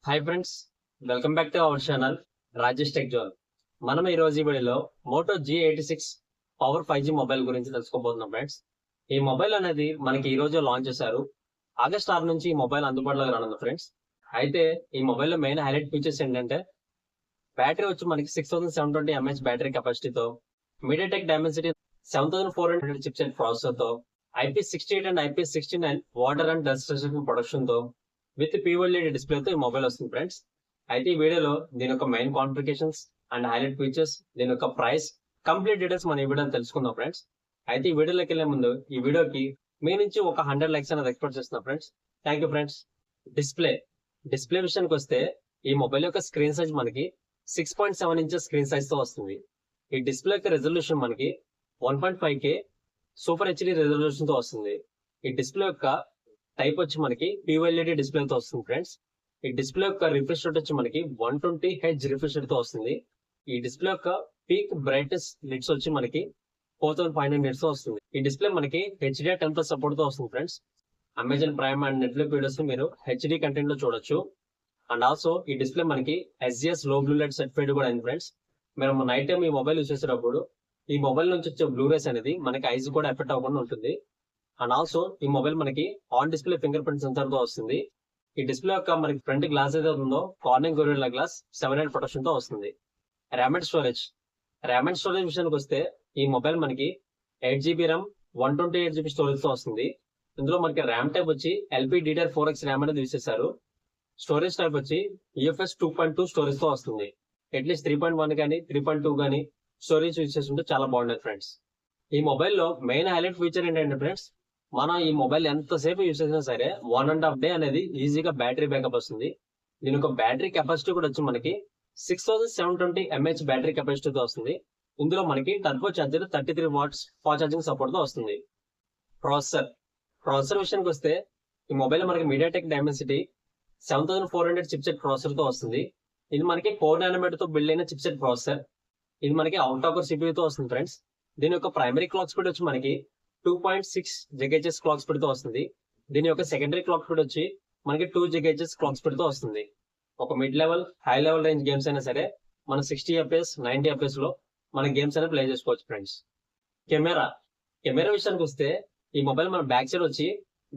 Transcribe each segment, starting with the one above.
Hi friends, welcome back to our channel Rajesh tech zone. మనం ఈ రోజు ఈ వీడియోలో Moto G86 power 5G mobile గురించి తెలుసుకోబోతున్నాం ఫ్రెండ్స్. ఈ మొబైల్ అనేది మనకి ఈ రోజు లాంచ్ చేశారు. ఆగస్ట్ 6 నుంచి ఈ మొబైల్ అందుబాటులోకి రానుంది ఫ్రెండ్స్. అయితే ఈ మొబైల్ లో మెయిన్ హైలైట్ ఫీచర్స్ ఏంటంటే బ్యాటరీ వచ్చి మనకి 6720 mAh బ్యాటరీ కెపాసిటీతో, మీడియాటెక్ డైమెన్సిటీ 7400 చిప్సెట్ ప్రాసెసర్ తో, IP68 and IP69 water and dust resistant protection తో విత్ POLED డిస్ప్లే తో ఈ మొబైల్ వస్తుంది ఫ్రెండ్స్. అయితే ఈ వీడియోలో దీని యొక్క main configurations and highlight features, దీని యొక్క ప్రైస్, కంప్లీట్ డీటెయిల్స్ మనం ఈ వీడియోలో తెలుసుకుందాం ఫ్రెండ్స్. అయితే ఈ వీడియోలోకి వెళ్లే ముందు ఈ వీడియోకి మీ నుంచి ఒక 100 లైక్స్ అనేది ఎక్స్పెక్ట్ చేస్తున్నాం friends. Thank you friends. Display విషయానికి వస్తే ఈ మొబైల్ యొక్క స్క్రీన్ సైజ్ మనకి 6.7 ఇంచెస్ స్క్రీన్ సైజ్ తో వస్తుంది. ఈ డిస్ప్లే యొక్క రెజల్యూషన్ మనకి 1.5K సూపర్ HD రెజల్యూషన్ తో వస్తుంది. ఈ డిస్ప్లే యొక్క టైప్ వచ్చి మనకి POLED డిస్ప్లే తో వస్తుంది ఫ్రెండ్స్. ఈ డిస్ప్లే యొక్క రిఫ్రెష్ రేట్ వచ్చి మనకి 120Hz రిఫ్రెష్ రేట్ తో వస్తుంది. ఈ డిస్ప్లే యొక్క పీక్ బ్రైట్నెస్ నిట్స్ వచ్చి మనకి 4500 నిట్స్ తో వస్తుంది. ఈ డిస్ప్లే మనకి HDR10+ సపోర్ట్ తో వస్తుంది friends. Amazon prime and Netflix videos ని మీరు HD కంటెంట్ లో చూడొచ్చు. అండ్ ఆల్సో ఈ డిస్ప్లే మనకి SGS లో బ్లూ లైట్ సర్టిఫైడ్ కూడా అయింది ఫ్రెండ్స్. మీరు నైట్ టైం ఈ మొబైల్ యూస్ చేసేటప్పుడు ఈ మొబైల్ నుంచి వచ్చే బ్లూ రేస్ అనేది మనకి ఐస్ కూడా ఎఫెక్ట్ అవ్వకుండా ఉంటుంది. అండ్ ఆల్సో ఈ మొబైల్ మనకి on display finger print censor తో వస్తుంది. ఈ డిస్ప్లే యొక్క మనకి ఫ్రంట్ గ్లాస్ ఏదైతే ఉందో కార్నింగ్ గొరిల్లా గ్లాస్ 7 ప్రొటెక్షన్ తో వస్తుంది. ర్యామ్ అండ్ స్టోరేజ్ విషయానికి వస్తే ఈ మొబైల్ మనకి 8GB ర్యామ్ 128GB స్టోరేజ్ తో వస్తుంది. ఇందులో మనకి ర్యామ్ టైప్ వచ్చి LPDDR4X ర్యామ్ అనేది యూస్ చేశారు. స్టోరేజ్ టైప్ వచ్చి UFS 2.2 స్టోరేజ్ తో వస్తుంది. అట్లీస్ట్ 3.1 కానీ 3.2 కానీ స్టోరేజ్ యూస్ చేస్తుంటే చాలా బాగుండేది ఫ్రెండ్స్. ఈ మొబైల్లో మెయిన్ హైలైట్ ఫీచర్ ఏంటంటే ఫ్రెండ్స్, మనం ఈ మొబైల్ ఎంతసేపు యూస్ చేసినా సరే 1.5 డే అనేది ఈజీగా బ్యాటరీ బ్యాకప్ వస్తుంది. దీని యొక్క బ్యాటరీ కెపాసిటీ కూడా వచ్చి మనకి 6720 mAh బ్యాటరీ కెపాసిటీతో వస్తుంది. ఇందులో మనకి turbo charger 33 watts fast charging support తో వస్తుంది. ప్రాసెసర్ విషయానికి వస్తే ఈ మొబైల్ మనకి మీడియాటెక్ డైమెన్సిటీ 7400 చిప్సెట్ ప్రాసెసర్ తో వస్తుంది. ఇది మనకి 4 nanometer తో బిల్డ్ అయిన చిప్సెట్ ప్రాసెసర్. ఇది మనకి అవుట్ ఆఫ్ CPU తో వస్తుంది ఫ్రెండ్స్. దీని యొక్క ప్రైమరీ క్లాక్ స్పీడ్ వచ్చి మనకి 2.6 GHz క్లాక్ స్పీడ్ తో వస్తుంది. దీని యొక్క సెకండరీ క్లాక్ స్పీడ్ వచ్చి మనకి 2 GHz క్లాక్ స్పీడ్ తో వస్తుంది. ఒక mid level, high level range games అయినా సరే మన 60 FPS 90 FPS లో మన గేమ్స్ అనేది ప్లే చేసుకోవచ్చు ఫ్రెండ్స్. కెమెరా విషయానికి వస్తే ఈ మొబైల్ మన బ్యాక్ సైడ్ వచ్చి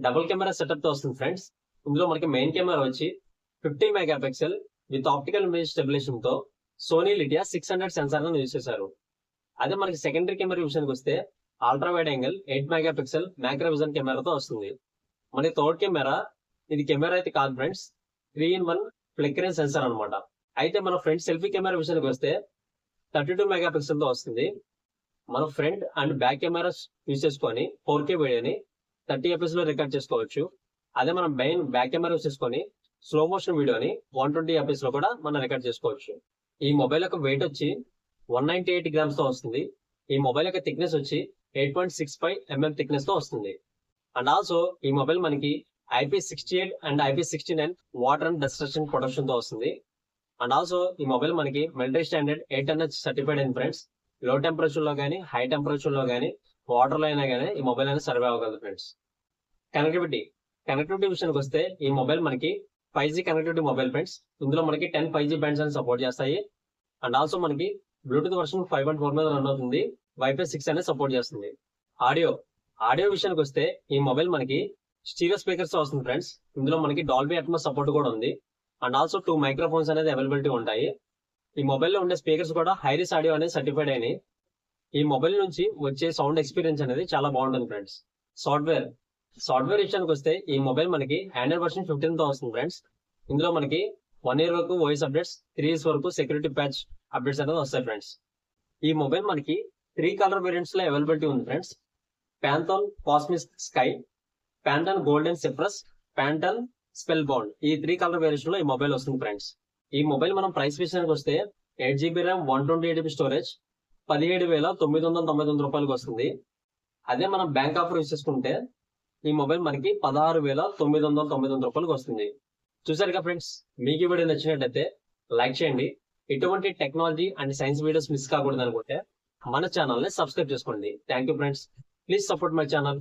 డబుల్ కెమెరా సెటప్ తో వస్తుంది ఫ్రెండ్స్. ఇందులో మనకి మెయిన్ కెమెరా వచ్చి 50 megapixel with optical image stabilisation తో సోనీ లిటియా 600 సెన్సార్ యూజ్ చేశారు. అదే మనకి సెకండరీ కెమెరా విషయానికి వస్తే ultra wide angle 8 megapixel macro vision కెమెరాతో వస్తుంది. మనకి థర్డ్ కెమెరా, ఇది కెమెరా అయితే కాదు ఫ్రెండ్స్, 3-in-1 ఫ్లికరింగ్ సెన్సార్ అనమాట. అయితే మన ఫ్రంట్ సెల్ఫీ కెమెరా విషయానికి వస్తే 32 మెగాపిక్సెల్ తో వస్తుంది. మన front and back cameras use చేసుకొని 4K వీడియోని 30 FPS లో రికార్డ్ చేసుకోవచ్చు. అదే మనం మెయిన్ బ్యాక్ కెమెరా యూజ్ చేసుకొని స్లో మోషన్ వీడియోని 120 FPS లో కూడా మనం రికార్డ్ చేసుకోవచ్చు. ఈ మొబైల్ యొక్క వెయిట్ వచ్చి 198 grams తో వస్తుంది. ఈ మొబైల్ యొక్క థిక్నెస్ వచ్చి 8.65 mm థిక్నెస్ తో వస్తుంది. అండ్ ఆల్సో ఈ మొబైల్ మనకి IP68 and IP69 water and dust resistant protection తో వస్తుంది. అండ్ ఆల్సో ఈ మొబైల్ మనకి మిలిటరీ స్టాండర్డ్ 8NH సర్టిఫైడ్ అయింది ఫ్రెండ్స్. లో టెంపరేచర్ లో కానీ హై టెంపరేచర్ లో కానీ వాటర్ లో అయినా కానీ ఈ మొబైల్ అనేది సర్వే అవ్వగలదు ఫ్రెండ్స్. కనెక్టివిటీ విషయానికి వస్తే ఈ మొబైల్ మనకి 5G కనెక్టివిటీ మొబైల్ ఫ్రెండ్స్. ఇందులో మనకి 10 5G బ్యాండ్స్ అని సపోర్ట్ చేస్తాయి. అండ్ ఆల్సో మనకి బ్లూటూత్ వర్షన్ 5.4 మీద రన్ అవుతుంది. Wi-Fi 6 అనేది సపోర్ట్ చేస్తుంది. ఆడియో విషయానికి వస్తే ఈ మొబైల్ మనకి స్టీరియో స్పీకర్స్ వస్తుంది ఫ్రెండ్స్. ఇందులో మనకి డాల్బీ అట్మాస్ సపోర్ట్ కూడా ఉంది. అండ్ ఆల్సో 2 మైక్రోఫోన్స్ అనేది అవైలబిలిటీ ఉంటాయి. ఈ మొబైల్ లో ఉండే స్పీకర్స్ కూడా హైరిస్ ఆడియో అనేది సర్టిఫైడ్ అయినాయి. ఈ మొబైల్ నుంచి వచ్చే సౌండ్ ఎక్స్పీరియన్స్ అనేది చాలా బాగుంటుంది ఫ్రెండ్స్. సాఫ్ట్వేర్ విషయానికి వస్తే ఈ మొబైల్ మనకి ఆండ్రాయిడ్ వర్షన్ 15 తో వస్తుంది ఫ్రెండ్స్. ఇందులో మనకి 1 year వరకు వాయిస్ అప్డేట్స్, 3 years వరకు సెక్యూరిటీ ప్యాచ్ అప్డేట్స్ అనేది వస్తాయి ఫ్రెండ్స్. ఈ మొబైల్ మనకి 3 కలర్ వేరియంట్స్ లో అవైలబిలిటీ ఉంది friends. Pantone cosmic sky, Pantone golden cypress, Pantone spellbound, ఈ 3 కలర్ వేరియంట్స్ లో ఈ మొబైల్ వస్తుంది ఫ్రెండ్స్. ఈ మొబైల్ మనం ప్రైస్ విషయానికి వస్తే 8GB ర్యామ్ 128GB స్టోరేజ్ 17,999 రూపాయలకి వస్తుంది. అదే మనం బ్యాంక్ ఆఫర్ యూస్ చేసుకుంటే ఈ మొబైల్ మనకి 16,999 రూపాయలకి వస్తుంది. చూసారుగా ఫ్రెండ్స్, మీకు ఈ వీడియో నచ్చినట్లయితే లైక్ చేయండి. ఇటువంటి technology and science videos miss కాకూడదు అనుకుంటే మన ఛానల్ ని సబ్స్క్రైబ్ చేసుకోండి. Thank you friends. Please support my channel.